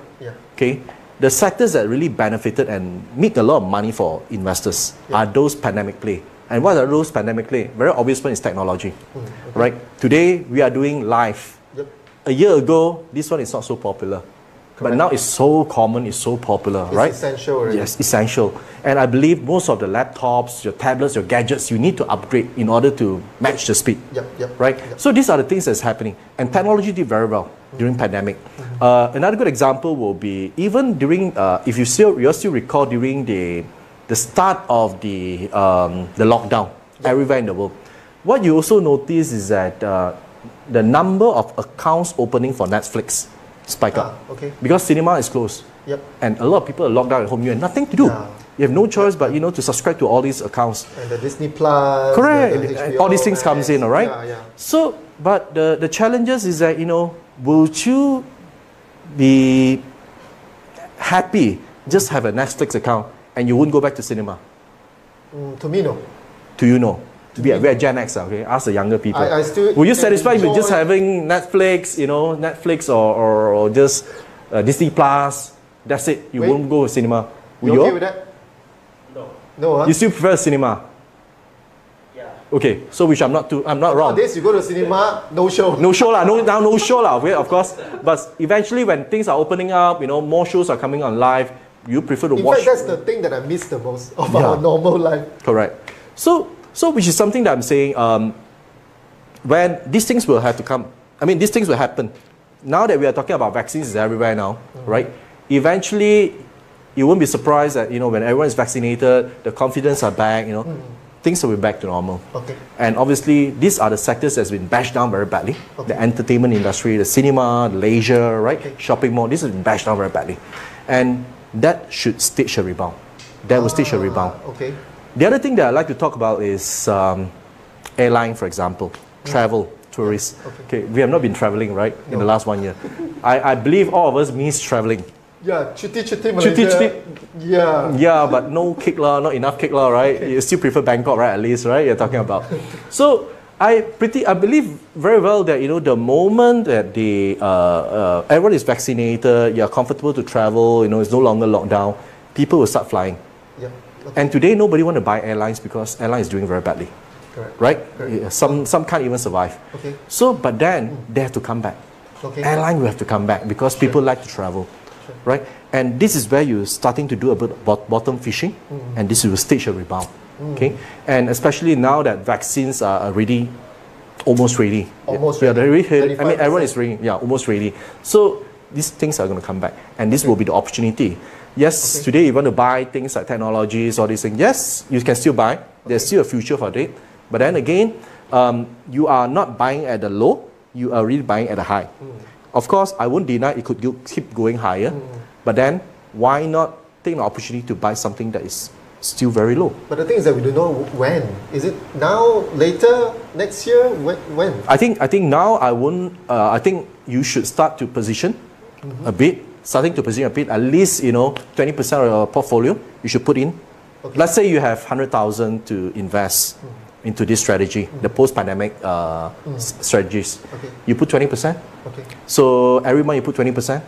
okay, the sectors that really benefited and make a lot of money for investors are those pandemic play. And what are those pandemic play? Very obvious one is technology, right? Today, we are doing live. A year ago, this one is not so popular. But now it's so common, it's so popular, right? It's essential already. Yes, essential. And I believe most of the laptops, your tablets, your gadgets, you need to upgrade in order to match the speed, right? So these are the things that's happening. And technology did very well during pandemic. Another good example will be even during, if you still recall during the start of the lockdown everywhere in the world. What you also notice is that the number of accounts opening for Netflix spike up. Because cinema is closed. And a lot of people are locked down at home. You have nothing to do. You have no choice but, you know, to subscribe to all these accounts. And the Disney Plus. Correct. The HBO, all these things comes in, all right? So, but the challenges is that, you know, would you be happy just have a Netflix account and you wouldn't go back to cinema? To me, no. To you, no. We are Gen X, okay? Ask the younger people. I still Will you satisfy with just having Netflix, you know, Netflix or just Disney Plus? That's it. You won't go to cinema. Will you okay with that? No. No, huh? You still prefer cinema? Yeah. Okay, so which I'm not wrong. Nowadays you go to cinema, no show. No show lah. No show lah. Okay, of course. But eventually, when things are opening up, you know, more shows are coming on live. You prefer to watch. In fact, that's the thing that I miss the most of our normal life. Correct. So which is something that I'm saying, when these things will have to come, I mean, these things will happen. Now that we are talking about vaccines, it's everywhere now, right? Eventually, you won't be surprised that, you know, when everyone is vaccinated, the confidence are back, you know, things will be back to normal. And obviously, these are the sectors that's been bashed down very badly. The entertainment industry, the cinema, the leisure, right? Shopping mall, this has been bashed down very badly. And that should stage a rebound. That will stage a rebound. The other thing that I like to talk about is airline, for example, travel tourists. Okay, we have not been traveling, right, in the last 1 year. I believe all of us miss traveling. Yeah, chuti Malaysia. Yeah. Yeah, but no kick lah, not enough kick lah, right? You still prefer Bangkok, right? At least, right? You're talking about. So I believe very well that the moment that everyone is vaccinated, you're comfortable to travel, it's no longer lockdown, people will start flying. Yeah. Okay. And today nobody want to buy airlines because airline is doing very badly. Correct. Right? Correct. Some can't even survive. Okay. So, but then they have to come back. Okay. Airline will have to come back because people like to travel. Sure. Right? And this is where you're starting to do a bit of bottom fishing, and this will stage a rebound. Okay? And especially now that vaccines are already almost ready. Almost ready. ready. I mean, everyone is ready. Yeah, almost ready. So these things are going to come back, and this will be the opportunity. Yes, today you want to buy things like technologies, all these things. Yes, you can still buy. There's still a future for it. But then again, you are not buying at the low. You are really buying at the high. Of course, I won't deny it could keep going higher. But then, why not take the opportunity to buy something that is still very low? But the thing is that we don't know when. Is it now, later, next year? When? I think now I won't. I think you should start to position a bit. Starting to position a bit, at least 20% of your portfolio you should put in. Okay. Let's say you have 100,000 to invest into this strategy, the post-pandemic strategies. Okay. You put 20%. Okay. So every month you put 20%.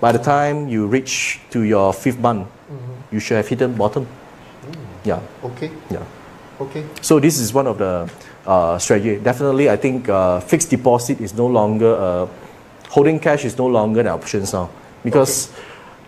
By the time you reach to your 5th month, you should have hit the bottom. Yeah. Okay. Yeah. Okay. So this is one of the strategy. Definitely, I think fixed deposit is no longer holding cash is no longer an option now. Because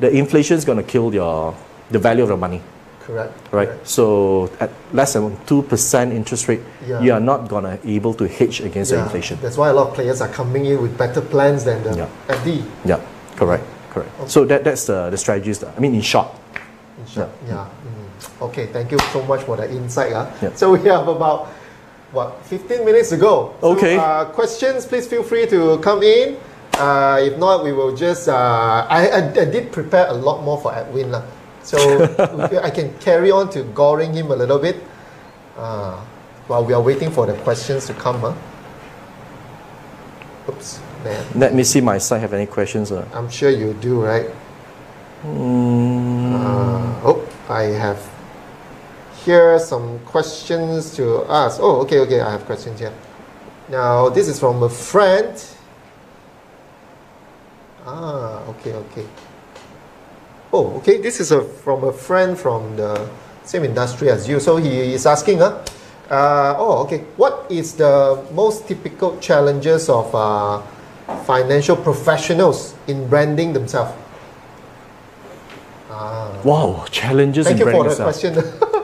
the inflation is going to kill the value of the money. Correct. Right. Correct. So at less than 2% interest rate, you are not going to able to hedge against the inflation. That's why a lot of players are coming in with better plans than the FD. Yeah. Correct. Correct. Okay. So that's the strategies. I mean, in short. In short. Yeah. Okay. Thank you so much for the insight. So we have about 15 minutes to go. Okay. So, questions? Please feel free to come in. If not, we will just... I did prepare a lot more for Edwin. So I can carry on to goring him a little bit while we are waiting for the questions to come. Oops. Man. Let me see my side have any questions. I'm sure you do, right? I have here some questions to ask. Oh, okay. I have questions here. Now, this is from a friend. Okay. Oh, okay. This is from a friend from the same industry as you. So he is asking, what is the most typical challenges of financial professionals in branding themselves? Wow, challenges in branding themselves. Thank you for the question.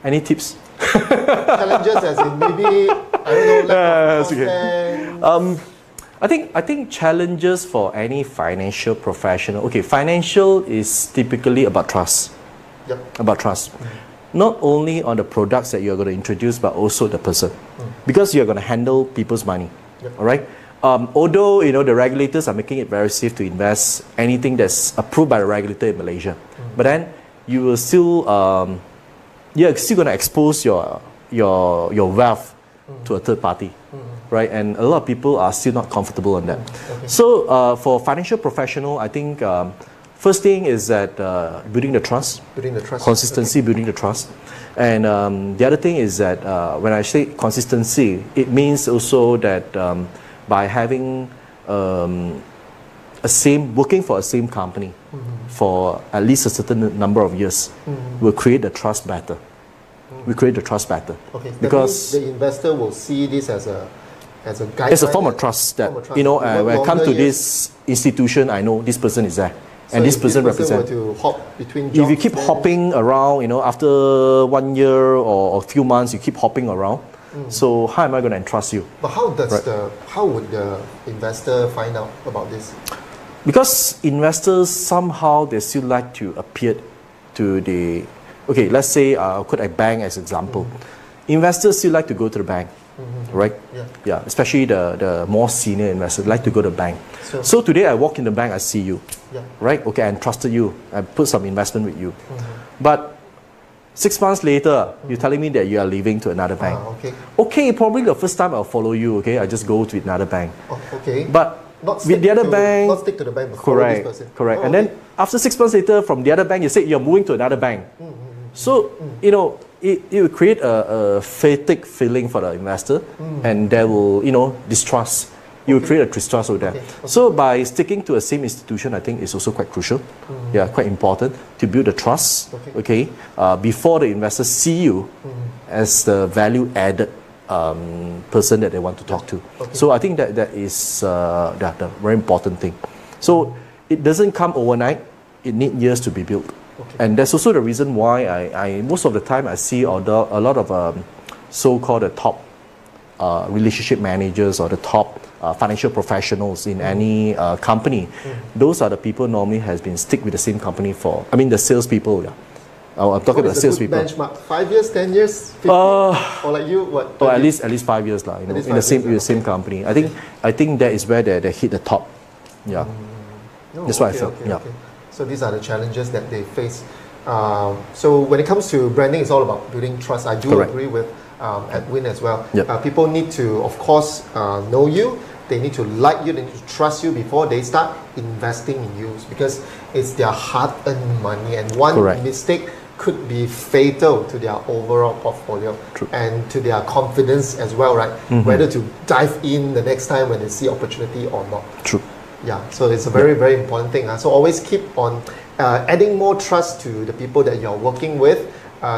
Any tips? Challenges as in maybe, I don't know, lack of content. I think challenges for any financial professional. Okay, financial is typically about trust. Yep. About trust. Not only on the products that you're going to introduce, but also the person. Because you're going to handle people's money. Yep. All right? Although, the regulators are making it very safe to invest anything that's approved by the regulator in Malaysia. But then you will still, you're still going to expose your wealth to a third party. Right? And a lot of people are still not comfortable on that. Okay. So for financial professional, I think first thing is that building the trust. Consistency, building the trust. And the other thing is that when I say consistency, it means also that by having working for a same company for at least a certain number of years will create the trust better. We create the trust better. Okay. Because the investor will see this as a guideline. It's a form of trust that, when I come to this institution, I know this person is there. So and this person represents. To hop between jobs, if you keep hopping around, after 1 year or a few months, you keep hopping around. So how am I going to entrust you? But how would the investor find out about this? Because investors somehow they still like to appear to the. Okay, let's say put a bank as example. Investors still like to go to the bank. Right? Yeah. Especially the more senior investors like to go to the bank. So today I walk in the bank, I see you. Right? Okay, I entrusted you. I put some investment with you. But 6 months later, you're telling me that you are leaving to another bank. Okay. Okay, probably the first time I'll follow you, okay? I just go to another bank. Oh, okay. But not with the other bank... Not stick to the bank, but follow this person. Correct. Oh, and then after 6 months later, from the other bank, you say you're moving to another bank. So, you know, it will create a fatigue feeling for the investor, and there will, you know, distrust. You will create a distrust over there. So by sticking to a same institution, I think is also quite crucial. Yeah, quite important to build the trust. Okay, before the investors see you as the value added person that they want to talk to. So I think that is the very important thing. So it doesn't come overnight. It needs years to be built. And that's also the reason why I most of the time I see a lot of so-called the top relationship managers or the top financial professionals in any company. Those are the people normally has been stick with the same company for, I mean the salespeople. Yeah. I'm talking about salespeople. Benchmark 5 years, 10 years, 15, or like you, what? Or at least 5 years, you know, in the same company. I think that is where they hit the top. Yeah. No, that's what I felt. Yeah. So these are the challenges that they face. So when it comes to branding, it's all about building trust. I do agree with Edwin as well. People need to, of course, know you. They need to like you. They need to trust you before they start investing in you, because it's their hard-earned money, and one mistake could be fatal to their overall portfolio and to their confidence as well, right? Whether to dive in the next time when they see opportunity or not. True. Yeah, so it's a very, very important thing. So always keep on adding more trust to the people that you're working with,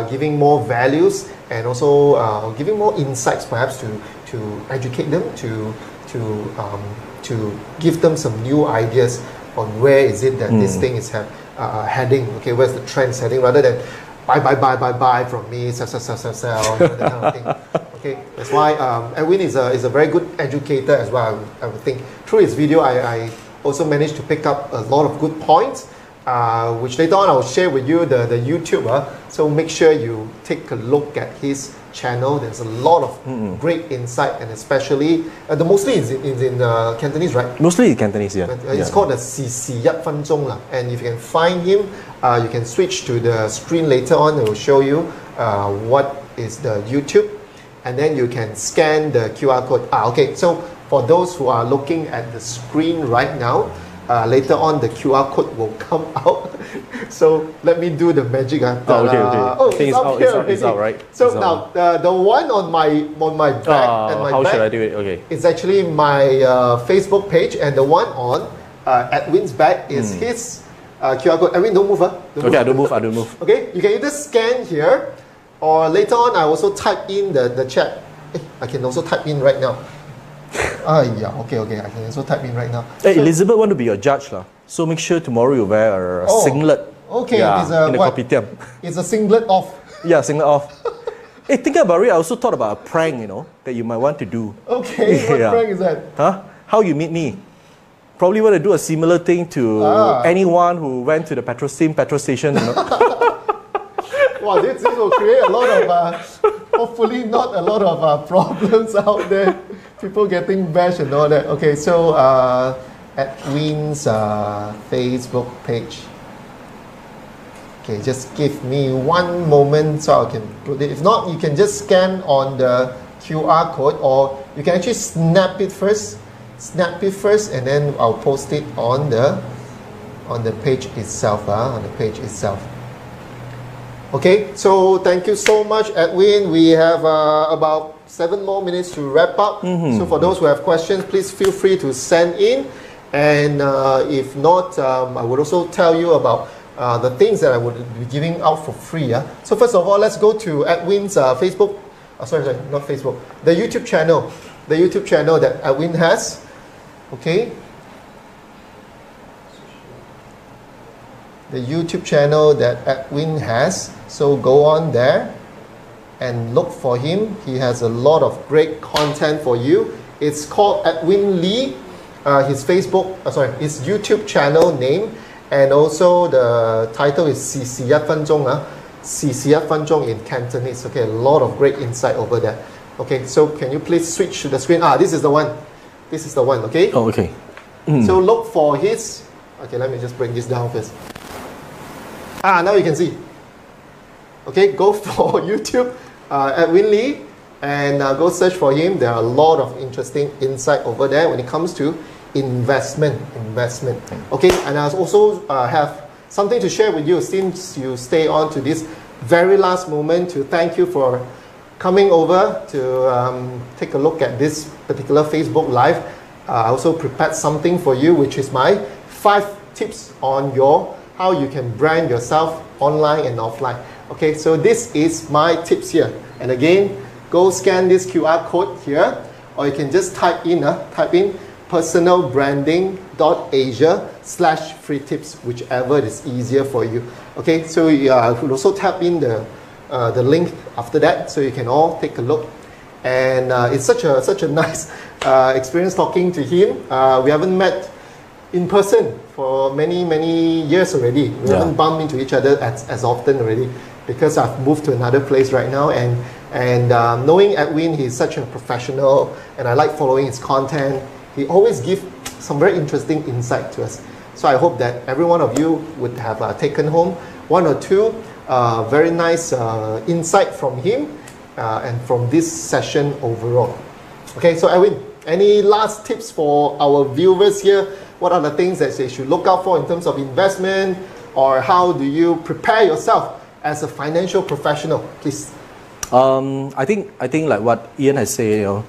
giving more values, and also giving more insights, perhaps to educate them, to give them some new ideas on where is it that this thing is heading. Okay, where's the trend's heading, rather than buy from me, sell, that kind of thing. Okay, that's why Edwin is a very good educator as well. I would think through his video, I also managed to pick up a lot of good points, which later on I will share with you the YouTuber. So make sure you take a look at his channel. There's a lot of great insight, and especially mostly is in Cantonese, right? Mostly in Cantonese, yeah. It's called the 41分鐘啦. And if you can find him, you can switch to the screen later on. It will show you what is the YouTube, and then you can scan the QR code. Okay, so for those who are looking at the screen right now, later on the QR code will come out. So let me do the magic. Okay. Oh, it's out, right? So now the one on my back and my how back, should I do it? Okay. It's actually my Facebook page, and the one on Edwin's back is his QR code. Edwin, don't move. I don't move. Okay, you can either scan here, or later on I also type in the chat. I can also type in right now. Yeah, okay, I can also type in right now. Hey, so, Elizabeth want to be your judge lah. So make sure tomorrow you wear a singlet. Okay, in the kopitiam. It's a singlet off. Yeah, singlet off. Hey, thinking about it, I also thought about a prank, you know, that you might want to do. Okay, what prank is that? Huh? How you meet me? Probably want to do a similar thing to anyone who went to the petrol station, you know. Wow, this will create a lot of, hopefully not a lot of problems out there. People getting bashed and all that. Okay, so Edwin's Facebook page. Okay, just give me one moment so I can put it. If not, you can just scan on the QR code, or you can actually snap it first, and then I'll post it on the page itself. Okay, so thank you so much, Edwin. We have about 7 more minutes to wrap up. So for those who have questions, please feel free to send in. And if not, I would also tell you about the things that I would be giving out for free. So first of all, let's go to Edwin's Facebook. Sorry, not Facebook. The YouTube channel. The YouTube channel that Edwin has. Okay. The YouTube channel that Edwin has. So go on there and look for him. He has a lot of great content for you. It's called Edwin Lee. His his YouTube channel name, and also the title is 41分鐘 41分鐘 in Cantonese. Okay, a lot of great insight over there. Okay, so can you please switch to the screen? This is the one. Okay. Oh, okay. So look for his. Okay, let me just bring this down first. Now you can see. Okay, go for YouTube, Edwin Lee, and go search for him. There are a lot of interesting insight over there when it comes to investment. Okay, and I also have something to share with you since you stay on to this very last moment to thank you for coming over to take a look at this particular Facebook Live. I also prepared something for you, which is my 5 tips on how you can brand yourself online and offline. Okay, so this is my tips here. And again, go scan this QR code here, or you can just type in personalbranding.asia/free tips, whichever is easier for you. Okay, so you could also tap in the link after that, so you can all take a look. And it's such a nice experience talking to him. We haven't met in person for many years already. We haven't bumped into each other as often already, because I've moved to another place right now. And knowing Edwin, he's such a professional, and I like following his content. He always gives some very interesting insight to us. So I hope that every one of you would have taken home 1 or 2 very nice insight from him and from this session overall. Okay, so Edwin, any last tips for our viewers here? What are the things that they should look out for in terms of investment, or how do you prepare yourself as a financial professional, please? I think like what Ian has said,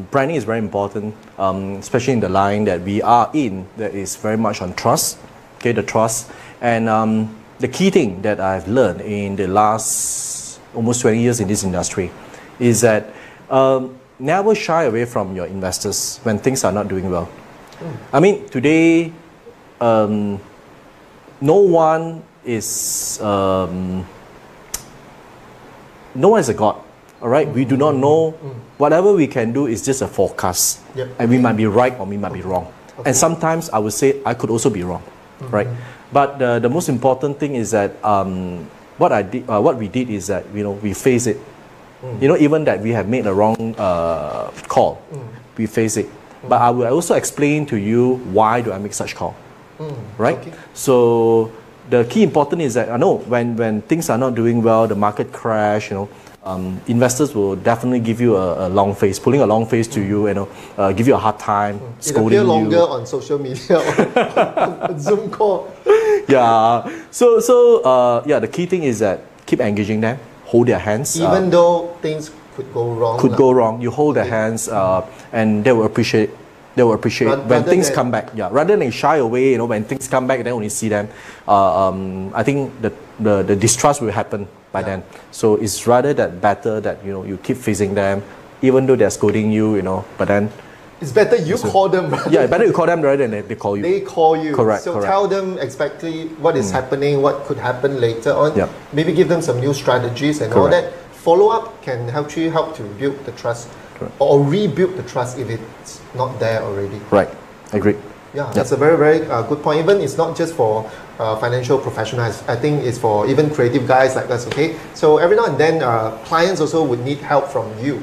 branding is very important, especially in the line that we are in, that is very much on trust. Okay, the trust. And the key thing that I've learned in the last almost 20 years in this industry is that never shy away from your investors when things are not doing well. I mean, today, no one is a god, all right? We do not know. Whatever we can do is just a forecast. And we might be right or we might be wrong. And sometimes I would say I could also be wrong, right? But the most important thing is that what we did is that, we face it. Even that we have made a wrong call, we face it. But I will also explain to you why do I make such call, right? Okay. So the key important is that I know when things are not doing well, the market crash, investors will definitely give you a long face, pulling a long face to you, give you a hard time, scolding you. It appears longer on social media or Zoom call. Yeah. So the key thing is that keep engaging them, hold their hands. Even though things could go wrong. You hold their hands, and they will appreciate. When things come back. Yeah, rather than shy away. When things come back, then only see them. I think the distrust will happen by then. So it's rather better that you keep facing them, even though they're scolding you. But then it's better you call them. Yeah, better you call them rather than they call you. They call you. Correct. So tell them exactly what is happening, what could happen later on. Yep. Maybe give them some new strategies and all that. Follow-up can help to build the trust. Or rebuild the trust if it's not there already. Right, agreed. Yeah, that's a very, very good point. Even it's not just for financial professionals. I think it's for even creative guys like us, okay? So every now and then, clients also would need help from you.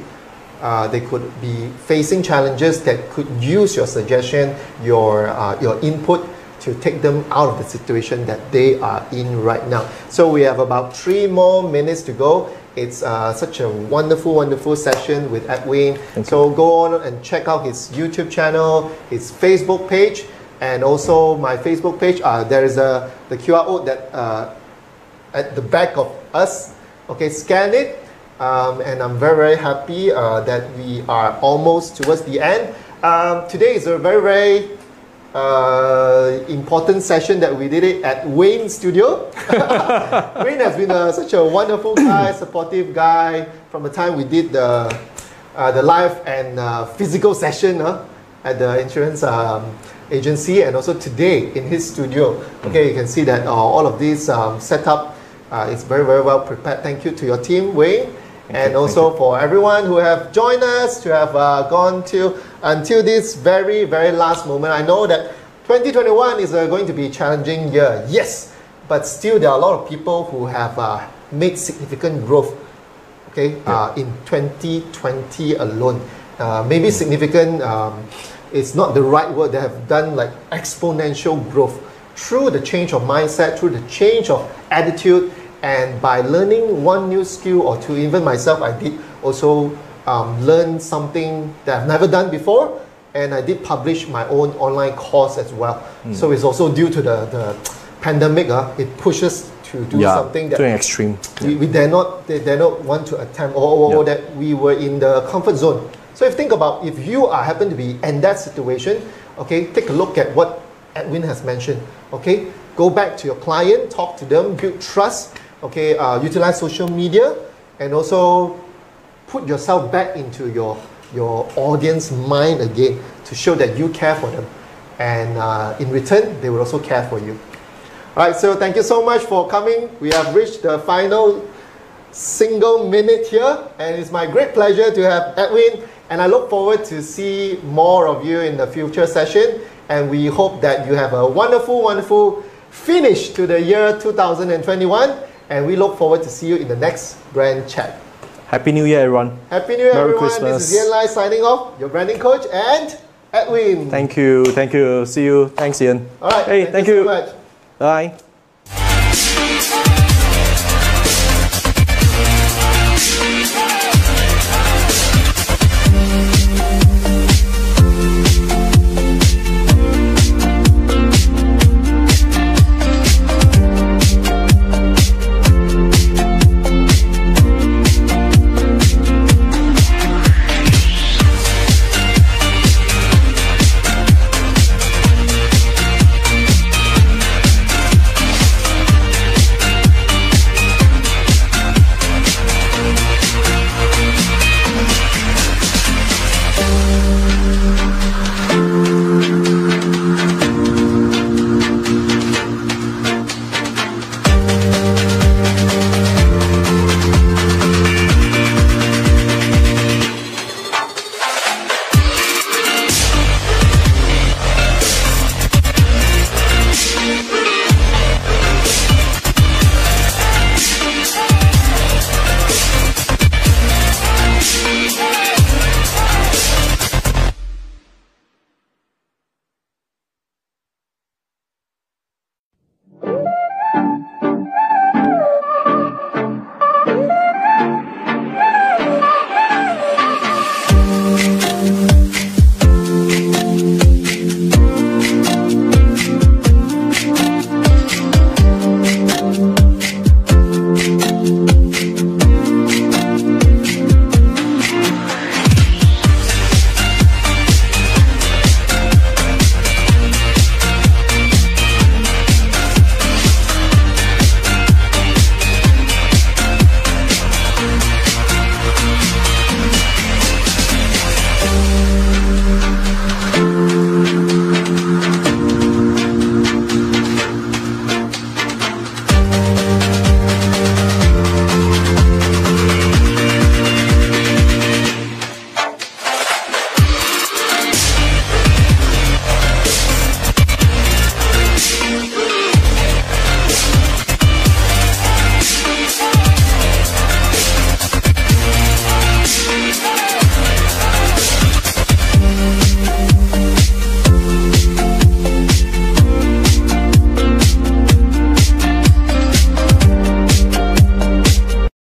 They could be facing challenges that could use your suggestion, your input to take them out of the situation that they are in right now. So we have about 3 more minutes to go. It's such a wonderful session with Edwin. So go on and check out his YouTube channel, his Facebook page, and also my Facebook page. There is the QR code that at the back of us. Okay, scan it. And I'm very, very happy that we are almost towards the end. Today is a very, very important session that we did it at Wayne's studio. Wayne has been such a wonderful guy, supportive guy from the time we did the live and physical session at the insurance agency, and also today in his studio. Okay, you can see that all of this setup is very, very well prepared. Thank you to your team, Wayne. And also for everyone who have joined us, to have gone until this very, very last moment. I know that 2021 is going to be a challenging year, yes, but still there are a lot of people who have made significant growth, okay, in 2020 alone. Maybe significant is not the right word. They have done like exponential growth through the change of mindset, through the change of attitude, And by learning one new skill or two, even myself, I did also learn something that I've never done before. And I did publish my own online course as well. So it's also due to the pandemic. It pushes to do something that to an extreme. We dare not want to attempt, or that we were in the comfort zone. So if you think about, if you happen to be in that situation, okay, take a look at what Edwin has mentioned. Okay, go back to your client, talk to them, build trust. Okay, utilize social media, and also put yourself back into your audience mind again to show that you care for them, and in return they will also care for you. All right, so thank you so much for coming. We have reached the final single minute here, and it's my great pleasure to have Edwin, and I look forward to see more of you in the future session, and we hope that you have a wonderful finish to the year 2021, and we look forward to see you in the next brand chat. Happy New Year, everyone. Happy New Year, Merry everyone. Christmas. This is Ian Lai signing off, your branding coach, and Edwin. Thank you. See you. Thanks, Ian. All right. Hey, thank you you. so much. Bye.